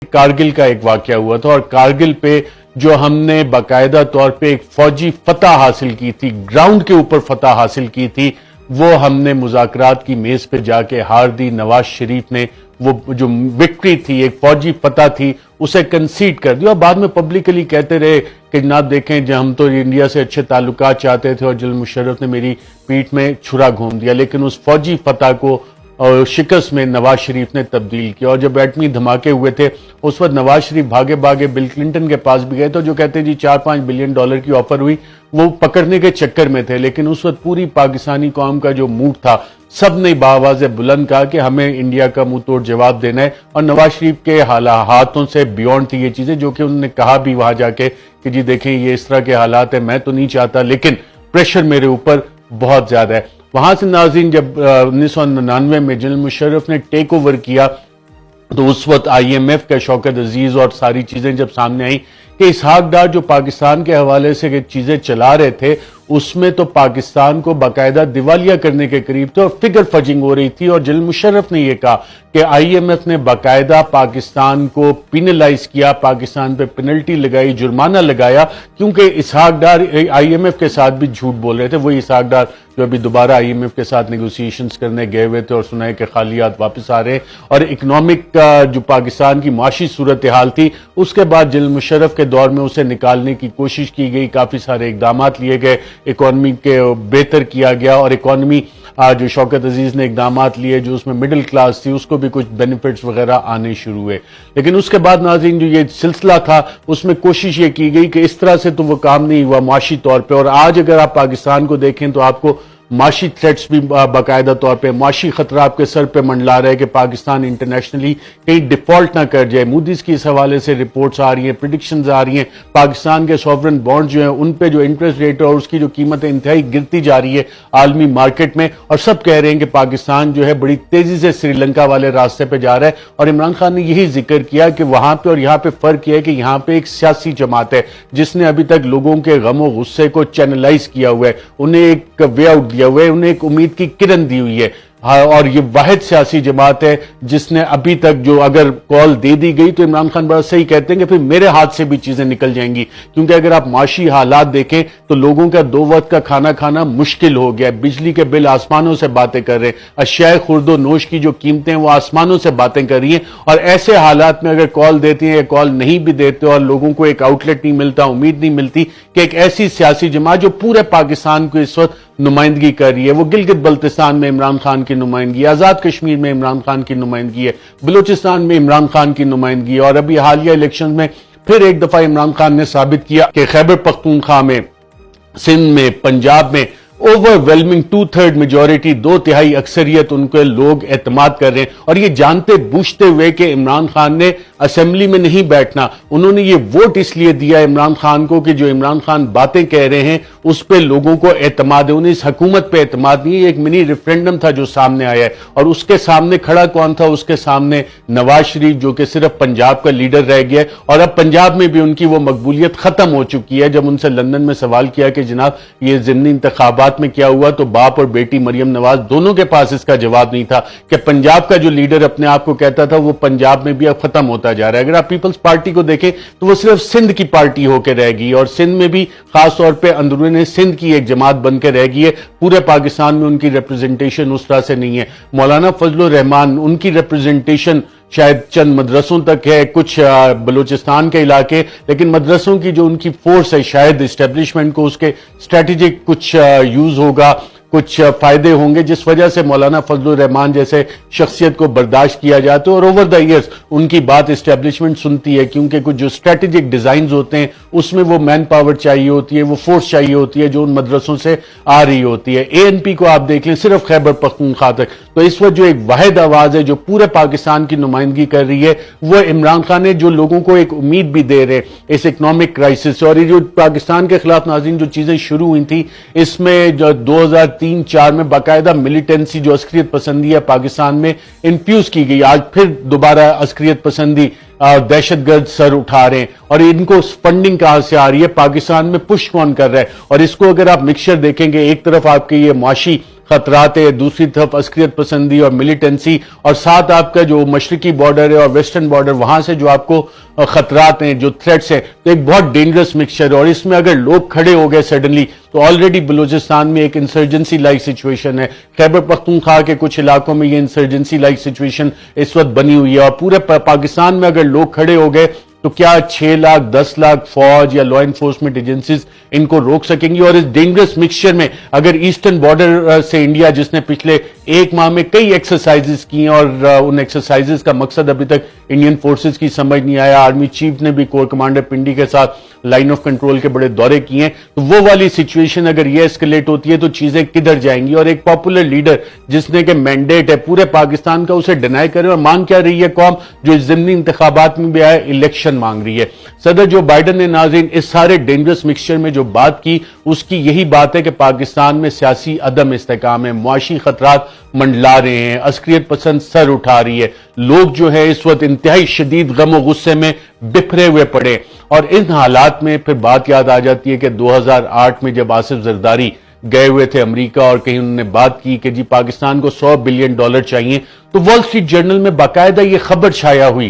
کارگل کا ایک واقعہ ہوا تھا اور کارگل پہ جو ہم نے باقاعدہ طور پہ ایک فوجی فتح حاصل کی تھی، گراؤنڈ کے اوپر فتح حاصل کی تھی، وہ ہم نے مذاکرات کی میز پہ جا کے ہار دی۔ نواز شریف نے وہ جو وکٹری تھی، ایک فوجی فتح تھی، اسے کنسیڈ کر دیا اور بعد میں پبلکلی کہتے رہے کہ جناب دیکھیں ہم تو انڈیا سے اچھے تعلقات چاہتے تھے اور جنرل مشرف نے میری پیٹھ میں چھرا گھوم دیا، لیکن اس فوجی فتح کو اور شکست میں نواز شریف نے تبدیل کیا۔ اور جب ایٹمی دھماکے ہوئے تھے اس وقت نواز شریف بھاگے بھاگے بل کلنٹن کے پاس بھی گئے تو جو کہتے ہیں جی 4-5 بلین ڈالر کی آفر ہوئی، وہ پکڑنے کے چکر میں تھے، لیکن اس وقت پوری پاکستانی قوم کا جو موڈ تھا، سب نے بآواز بلند کہا کہ ہمیں انڈیا کا منہ توڑ جواب دینا ہے، اور نواز شریف کے ہاتھوں سے بیونڈ تھی یہ چیزیں، جو کہ انہوں نے کہا بھی وہاں جا کے کہ جی دیکھیں یہ اس طرح کے حالات ہیں، میں تو نہیں چاہتا لیکن پریشر میرے اوپر بہت زیادہ ہے۔ وہاں سے ناظرین جب 1999 میں جنرل مشرف نے ٹیک اوور کیا تو اس وقت آئی ایم ایف کا شوکت عزیز اور ساری چیزیں جب سامنے آئیں کہ اسحاق ڈار جو پاکستان کے حوالے سے چیزیں چلا رہے تھے اس میں تو پاکستان کو باقاعدہ دیوالیہ کرنے کے قریب تھے اور فگر فجنگ ہو رہی تھی، اور جنرل مشرف نے یہ کہا کہ آئی ایم ایف نے باقاعدہ پاکستان کو پینلائز کیا، پاکستان پہ پینلٹی لگائی، جرمانہ لگایا، کیونکہ Ishaq Dar I am F کے ساتھ بھی جھوٹ بول رہے تھے، وہی اسحاق ڈار جو ابھی دوبارہ آئی ایم ایف کے ساتھ نیگوسیشنز کرنے گئے ہوئے تھے اور سنا ہے کہ خالیات واپس آ رہے ہیں، اور اکنامک جو پاکستان کی معاشی صورتحال تھی اس کے بعد جنرل مشرف کے دور میں اسے نکالنے کی کوشش کی گئی، کافی سارے اقدامات لیے گئے، اکانومی کے بہتر کیا گیا، اور اکانومی جو شوکت عزیز نے اقدامات لیے جو اس میں مڈل کلاس تھی اس کو بھی کچھ بینیفٹس وغیرہ آنے شروع ہوئے، لیکن اس کے بعد ناظرین جو یہ سلسلہ تھا اس میں کوشش یہ کی گئی کہ اس طرح سے تو وہ کام نہیں ہوا معاشی طور پہ، اور آج اگر آپ پاکستان کو دیکھیں تو آپ کو معاشی تھریٹس بھی باقاعدہ طور پہ، معاشی خطرہ آپ کے سر پہ منڈلا رہا ہے کہ پاکستان انٹرنیشنلی کہیں ڈیفالٹ نہ کر جائے۔ مودیز کی اس حوالے سے رپورٹس آ رہی ہیں، پریڈکشنز آ رہی ہیں، پاکستان کے سوورن بانڈ جو ہیں ان پہ جو انٹرسٹ ریٹ اور اس کی جو قیمت انتہائی گرتی جا رہی ہے عالمی مارکیٹ میں، اور سب کہہ رہے ہیں کہ پاکستان جو ہے بڑی تیزی سے سری لنکا والے راستے پہ جا رہا ہے، اور عمران خان نے یہی ذکر کیا کہ وہاں پہ اور یہاں پہ فرق یہ ہے کہ یہاں پہ ایک سیاسی جماعت ہے جس نے ابھی تک لوگوں کے غم و غصے کو چینلائز کیا ہوا ہے، انہیں ایک وے آؤٹ دیا ہوا ہے، انہیں ایک امید کی کرن دی ہوئی ہے، اور یہ واحد سیاسی جماعت ہے جس نے ابھی تک جو اگر کال دے دی گئی تو عمران خان بڑا صحیح کہتے ہیں کہ پھر میرے ہاتھ سے بھی چیزیں نکل جائیں گی، کیونکہ اگر آپ معاشی حالات دیکھیں تو لوگوں کا 2 وقت کا کھانا کھانا مشکل ہو گیا ہے، بجلی کے بل آسمانوں سے باتیں کر رہے ہیں، اشیاء خورد و نوش کی جو قیمتیں وہ آسمانوں سے باتیں کر رہی ہیں، اور ایسے حالات میں اگر کال دیتے ہیں یا کال نہیں بھی دیتے اور لوگوں کو ایک آؤٹ لیٹ نہیں ملتا، امید نہیں ملتی کہ ایک ایسی سیاسی جماعت جو پورے پاکستان کو اس وقت نمائندگی کر رہی ہے، وہ گلگت بلتستان میں عمران خان کی نمائندگی، آزاد کشمیر میں عمران خان کی نمائندگی ہے، بلوچستان میں عمران خان کی نمائندگی ہے، اور ابھی حالیہ الیکشن میں پھر ایک دفعہ عمران خان نے ثابت کیا کہ خیبر پختونخوا میں، سندھ میں، پنجاب میں اوور ویلمنگ 2/3 میجورٹی، 2/3 اکثریت ان کے لوگ اعتماد کر رہے ہیں، اور یہ جانتے بوجھتے ہوئے کہ عمران خان نے اسمبلی میں نہیں بیٹھنا، انہوں نے یہ ووٹ اس لیے دیا عمران خان کو کہ جو عمران خان باتیں کہہ رہے ہیں اس پہ لوگوں کو اعتماد ہے، انہیں اس حکومت پہ اعتماد نہیں ہے۔ ایک منی ریفرینڈم تھا جو سامنے آیا ہے، اور اس کے سامنے کھڑا کون تھا؟ اس کے سامنے نواز شریف جو کہ صرف پنجاب کا لیڈر رہ گیا ہے، اور اب پنجاب میں بھی ان کی وہ مقبولیت ختم ہو چکی ہے۔ جب ان سے لندن میں سوال کیا کہ جناب یہ ضمنی انتخابات میں کیا ہوا تو باپ اور بیٹی مریم نواز دونوں کے پاس اس کا جواب نہیں تھا کہ پنجاب کا جو لیڈر اپنے آپ کو کہتا تھا وہ پنجاب میں بھی اب ختم ہوتا جا رہا ہے۔ اگر آپ پیپلز پارٹی کو دیکھیں تو وہ صرف سندھ کی پارٹی ہو کے رہ گئی، اور سندھ میں بھی خاص طور پہ اندرون سندھ کی ایک جماعت بن کے رہ گئی ہے، پورے پاکستان میں ان کی ریپرزنٹیشن اس طرح سے نہیں ہے۔ مولانا فضل الرحمان ان کی ریپرزنٹیشن شاید چند مدرسوں تک ہے، کچھ بلوچستان کے علاقے، لیکن مدرسوں کی جو ان کی فورس ہے شاید اسٹیبلشمنٹ کو اس کے اسٹریٹجک کچھ یوز ہوگا، کچھ فائدے ہوں گے جس وجہ سے مولانا فضل الرحمان جیسے شخصیت کو برداشت کیا جاتا ہے، اور اوور دا ایئرز ان کی بات اسٹیبلشمنٹ سنتی ہے، کیونکہ کچھ جو اسٹریٹجک ڈیزائنز ہوتے ہیں اس میں وہ مین پاور چاہیے ہوتی ہے، وہ فورس چاہیے ہوتی ہے جو ان مدرسوں سے آ رہی ہوتی ہے۔ اے این پی کو آپ دیکھ لیں صرف خیبر پختونخوا تک، تو اس وقت جو ایک واحد آواز ہے جو پورے پاکستان کی نمائندگی کر رہی ہے وہ عمران خان ہے، جو لوگوں کو ایک امید بھی دے رہے اس اکنامک کرائسس سے۔ اور یہ جو پاکستان کے خلاف ناظرین جو چیزیں شروع ہوئی تھیں اس میں جو 2003-4 میں باقاعدہ ملیٹنسی جو عسکریت پسندی ہے پاکستان میں انفیوز کی گئی، آج پھر دوبارہ عسکریت پسندی دہشت گرد سر اٹھا رہے ہیں، اور ان کو فنڈنگ کہاں سے آ رہی ہے، پاکستان میں پش کون کر رہا ہے، اور اس کو اگر آپ مکسچر دیکھیں گے ایک طرف آپ کے یہ معاشی خطرات ہے، دوسری طرف عسکریت پسندی اور ملیٹنسی، اور ساتھ آپ کا جو مشرقی بارڈر ہے اور ویسٹرن بارڈر، وہاں سے جو آپ کو خطرات ہیں، جو تھریٹس ہیں، تو ایک بہت ڈینجرس مکسچر ہے. اور اس میں اگر لوگ کھڑے ہو گئے سڈنلی تو آلریڈی بلوچستان میں ایک انسرجنسی لائک سچویشن ہے. خیبر پختونخوا کے کچھ علاقوں میں یہ انسرجنسی لائک سچویشن اس وقت بنی ہوئی ہے. اور پورے پاکستان میں اگر لوگ کھڑے ہو گئے تو کیا 6 لاکھ 10 لاکھ فوج یا لا انفورسمنٹ ایجنسیز ان کو روک سکیں گی؟ اور اس ڈینجرس مکسچر میں اگر ایسٹرن بارڈر سے انڈیا، جس نے پچھلے ایک ماہ میں کئی ایکسرسائزز کی ہیں اور ان ایکسرسائزز کا مقصد ابھی تک انڈین فورسز کی سمجھ نہیں آیا، آرمی چیف نے بھی کور کمانڈر پنڈی کے ساتھ لائن آف کنٹرول کے بڑے دورے کیے ہیں، تو وہ والی سچویشن اگر یہ اسکلیٹ ہوتی ہے تو چیزیں کدھر جائیں گی؟ اور ایک پاپولر لیڈر جس نے کہ مینڈیٹ ہے پورے پاکستان کا، اسے ڈینائی کرے. اور مانگ کیا رہی ہے قوم؟ جو اس ضمنی انتخابات میں بھی آئے، الیکشن مانگ رہی ہے. صدر جو بائیڈن نے ناظرین اس سارے ڈینجرس مکسچر میں جو بات کی، اس کی یہی بات ہے کہ پاکستان میں سیاسی عدم استحکام ہے، معاشی خطرات منڈلا رہے ہیں، عسکریت پسند سر اٹھا رہی ہے، لوگ جو ہے اس وقت انتہائی شدید غم و غصے میں بکھرے ہوئے پڑے. اور ان حالات میں پھر بات یاد آ جاتی ہے کہ 2008 میں جب آصف زرداری گئے ہوئے تھے امریکہ اور کہیں انہوں نے بات کی کہ جی پاکستان کو $100 بلین چاہیے، تو وال سٹریٹ جرنل میں باقاعدہ یہ خبر چھایا ہوئی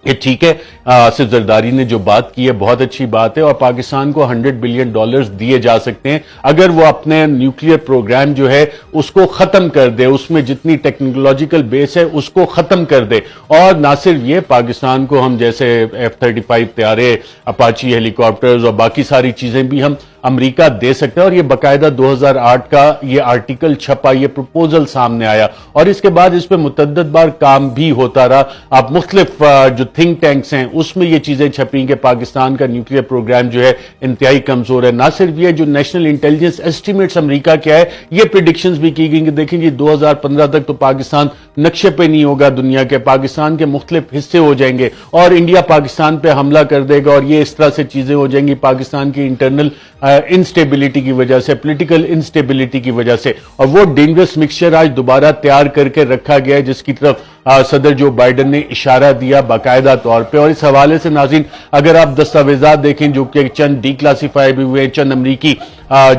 کہ ٹھیک ہے، آصف زرداری نے جو بات کی ہے بہت اچھی بات ہے اور پاکستان کو $100 بلین دیے جا سکتے ہیں اگر وہ اپنے نیوکلیئر پروگرام جو ہے اس کو ختم کر دے، اس میں جتنی ٹیکنالوجیکل بیس ہے اس کو ختم کر دے. اور نہ صرف یہ، پاکستان کو ہم جیسے F-35 طیارے، اپاچی ہیلی کاپٹرز اور باقی ساری چیزیں بھی ہم امریکہ دے سکتے ہیں. اور یہ باقاعدہ 2008 کا یہ آرٹیکل چھپا، یہ پروپوزل سامنے آیا اور اس کے بعد اس پہ متعدد بار کام بھی ہوتا رہا. آپ مختلف جو تھنک ٹینکس ہیں اس میں یہ چیزیں چھپیں کہ پاکستان کا نیوکلیئر پروگرام جو ہے انتہائی کمزور ہے. نہ صرف یہ، جو نیشنل انٹیلیجنس ایسٹیمیٹس امریکہ کیا ہے، یہ پریڈکشنز بھی کی گئی کہ دیکھیں جی 2015 تک تو پاکستان نقشے پہ نہیں ہوگا دنیا کے، پاکستان کے مختلف حصے ہو جائیں گے اور انڈیا پاکستان پہ حملہ کر دے گا اور یہ اس طرح سے چیزیں ہو جائیں گی پاکستان کی انٹرنل انسٹیبلٹی کی وجہ سے، پولیٹیکل انسٹیبلٹی کی وجہ سے. اور وہ ڈینجرس مکسچر آج دوبارہ تیار کر کے رکھا گیا ہے جس کی طرف صدر جو بائیڈن نے اشارہ دیا باقاعدہ طور پہ. اور اس حوالے سے ناظرین اگر آپ دستاویزات دیکھیں جو کہ چند ڈی کلاسیفائی بھی ہوئے، چند امریکی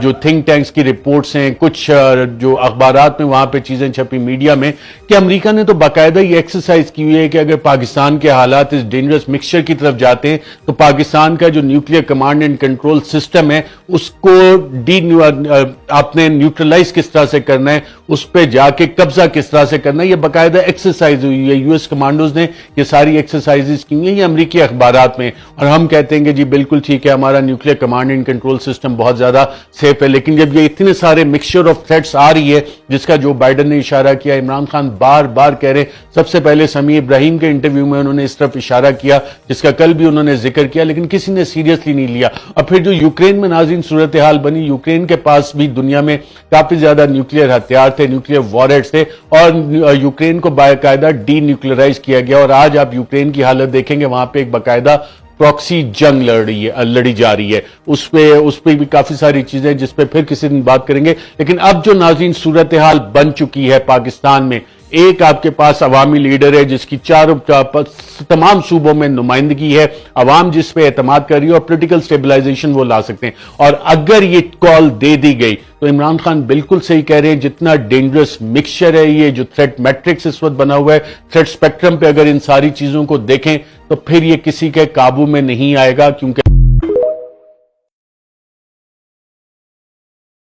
جو تھنک ٹینکس کی رپورٹس ہیں، کچھ جو اخبارات میں وہاں پہ چیزیں چھپی میڈیا میں، کہ امریکہ نے تو باقاعدہ یہ ایکسرسائز کی ہوئی ہے کہ اگر پاکستان کے حالات اس ڈینجرس مکسچر کی طرف جاتے ہیں تو پاکستان کا جو nuclear command and control system ہے اس کو آپ نے نیوٹرلائز کس طرح سے کرنا ہے، اس پہ جا کے قبضہ کس طرح سے کرنا ہے. یہ باقاعدہ ایکسرسائز ہوئی ہے، یو ایس کمانڈوز نے یہ ساری ایکسرسائزز کی ہیں، یہ امریکی اخبارات میں. اور ہم کہتے ہیں کہ جی بالکل ٹھیک ہے، ہمارا nuclear command and control system بہت زیادہ سیف ہے. لیکن جب یہ اتنے سارے مکسچر آف تھریٹس آ رہی ہے جس کا جو بائیڈن نے اشارہ کیا، عمران خان بار بار کہہ رہے ہیں، سب سے پہلے سمیع ابراہیم کے انٹرویو میں انہوں نے اس طرف اشارہ کیا جس کا کل بھی انہوں نے ذکر کیا، لیکن کسی نے سیریسلی نہیں لیا. اور پھر جو یوکرین میں ناظرین صورتحال بنی، یوکرین کے پاس بھی دنیا میں کافی زیادہ نیوکلیئر ہتھیار تھے، نیوکلیئر وارہیڈز تھے اور یوکرین کو باقاعدہ ڈی نیوکلیئرائز کیا گیا. اور آج آپ یوکرین کی حالت دیکھیں گے، وہاں پہ ایک باقاعدہ پراکسی جنگ لڑی جا رہی ہے. اس پہ بھی کافی ساری چیزیں جس پہ پھر کسی دن بات کریں گے. لیکن اب جو ناظرین صورتحال بن چکی ہے پاکستان میں، ایک آپ کے پاس عوامی لیڈر ہے جس کی تمام صوبوں میں نمائندگی ہے، عوام جس پہ اعتماد کر رہی ہے اور پولیٹیکل سٹیبلائزیشن وہ لا سکتے ہیں. اور اگر یہ کال دے دی گئی تو عمران خان بالکل صحیح کہہ رہے ہیں، جتنا ڈینجرس مکسچر ہے یہ جو تھریٹ میٹرکس اس وقت بنا ہوا ہے، تھریٹ سپیکٹرم پہ اگر ان ساری چیزوں کو دیکھیں تو پھر یہ کسی کے قابو میں نہیں آئے گا، کیونکہ